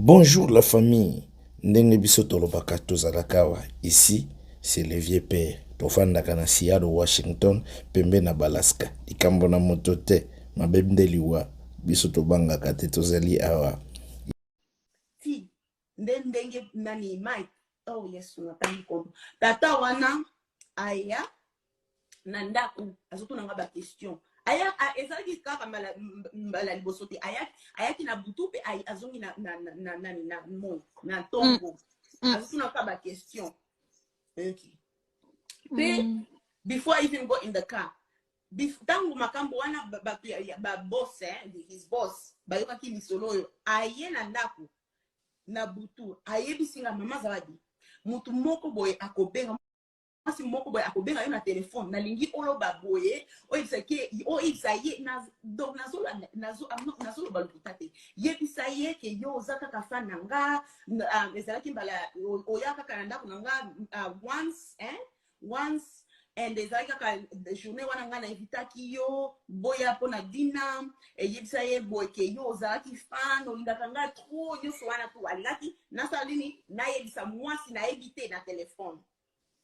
Bonjour la famille. Ndenge biso tolobaka tozalakawa. Ici, c'est le vieux père. Tofandaka na Seattle, Washington, pembe na Balaska. Likambo na moto te, mabembe liwa. Biso tobangaka te tozali awa. Ti, ndenge nani Mike. Oh yes, unatangi kombo. Tata wana aya na ndaku azoto nanga ba question. Aya ezalaki kaka mbala liboso te. Ayaki na butu pe azongi na mo na tongo. Azoto nanga ba question. Okay. Pe before I even go in the car, tangu makambo wana ba boss his boss bayoka ki lisolo yo aye na ndaku na butu ayebisinga mama Zawadi mutu moko boye akobenga mwasi moko boye akobenga yo na telefone nalingi oloba boye oyebisa ye donc nazolo balukuta te yebisa ye ke yo oza kaka fan na nga ezalaki mbala oya kaka na ndako na nga once and ezalaki kaka journée wana nga na evitaki yo boya mpona dina eyebisa ye boye ke yo ozalaki fan olingaka nga trop nyonso wana tu alingaki nasala nini nayebisa mwasi nayebi te na telefone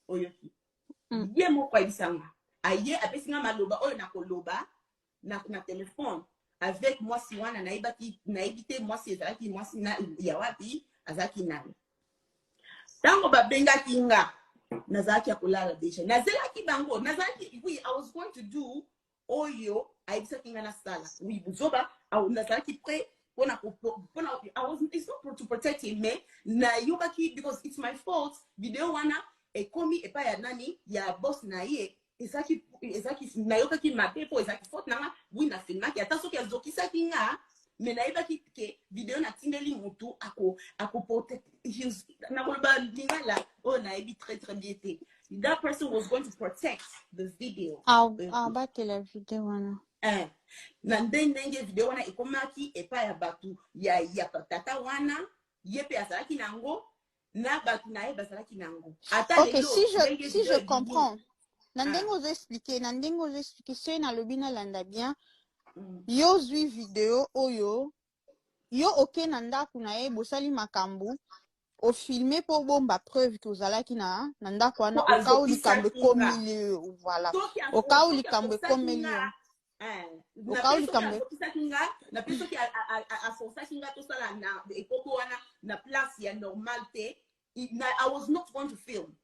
oyoki ye moko ayebisanga aye apesinga maloba oyo nakoloba na telefone avec mwasi wana nayebi te mwasi ezalaki mwasi ya wapi azalaki nani ntango babengaki nga nazalaki ya kolala deja nazelaki bango nazalaki oui I was going to do oyo ayebisaki nga na sala oui buzoba nazalaki prêt it's not to protect him mais nayokaki because it's my fault video wana ekomi epa ya nani ya boss na ye ezaki nayokaki mabe po ezaki faute nanga oui na filmaki ata soki azokisaki nga mais nayebaki ke video natindeli mutu ako protect nakoloba lingala oyo nayebi très très bien te that person was going to protect the video batela video wana na ndenge video wana ekomaki epa ya batu ya tata wana ye pe azalaki nango na batu na ye bazalaki nango ata ok, lelo si je comprends na ndenge ozo expliquer soki nalobi nalanda bien yo zwi video oyo yo oke na ndako na ye bosali makambo ofilme mpo bomba preuve ke ozalaki na ndako wana okau likambo ekomeli yo voilà okau likambo ekomeli yo okau likambo azokisaki nga na pe soki aforsaki nga tosala na Ekobo wana na place ya normal te I was not going to film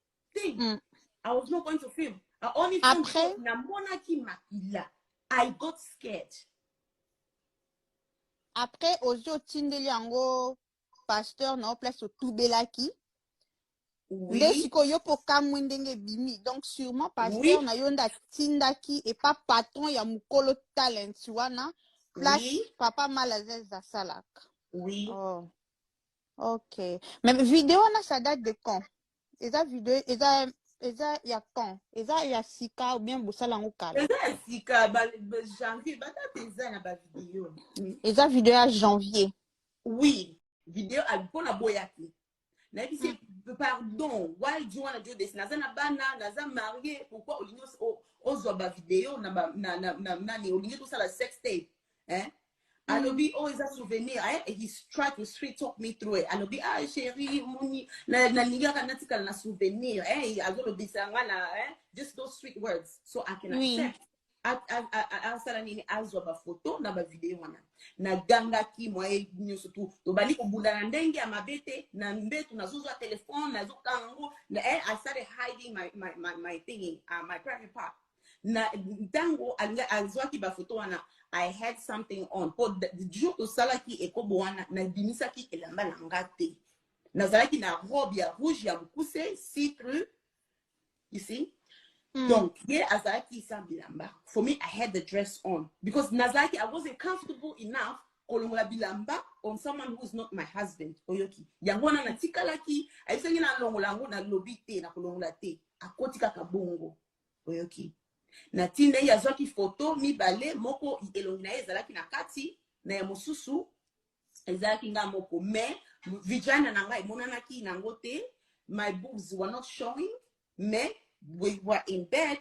I was not going to film I only filmed because na monaki makila I got scared après ozi otindeli yango pasteur na place otubelaki nde sikoyo yo mpo kamwe ndenge ebimi donc sûrement pasteur na yo nde atindaki epa patron ya mokolo talent wana place papa Malazes asalaka ok mais video wana ça date de quand eza video eza ya quand eza ya sika ou bien bosala yango kala eza ya sika janvier badate eza na bavideo eza video ya janvier oui video mpona Aboyaki nayebisi pardon why do you want to do this naza na bana naza marié pourquoi olingi ozwa bavideo na nani olingi tosala sex tape alobi eza souvenir he's tried to street talk me through it alobi chérie moni nalingaka natikala na souvenir azolobisa nga na just those sweet words so I can accept asala nini azwa bafoto na bavideo wana nagangaki mwaye nyonso tu tobali kobunda na ndenge ya mabe te na mbetu nazozwa telefone nazokanga yango I started hiding my thinking my private part na ntango azwaki bafoto wana I had something on po jour tosalaki Ekobo wana nabimisaki elamba na nga te nazalaki na robe ya rouge ya mokuse see-through you see donc ye azalaki isa bilamba for me I had the dress on because nazalaki I wasn't comfortable enough kolongola bilamba on someone who is not my husband oyoki yango wana natikalaki ayisengi na longola yango na lobi te na kolongola te akoti kaka bongo oyoki na tinde yazwaki foto mibale moko elongi na ye ezalaki na kati na ya mosusu ezalaki nga moko mais vagina na nga emonanaki nango te my boobs were not showing mais we were in bed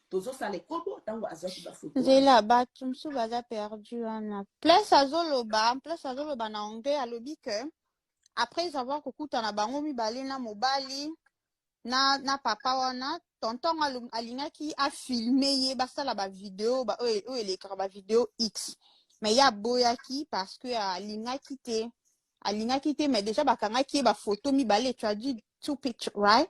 tozosala Ekobo tango azwaki bafoto nzela bato mosusu baza perdu wana place azoloba na anglais alobi ke après avoir kokuta na bango mibale na mobali na papa wana tonton alingaki afilme ye basala bavideo oyo elekaka bavideo x mais ye aboyaki parce que alingaki te mais déjà bakangaki ye bafoto mibale tu as dit two picture right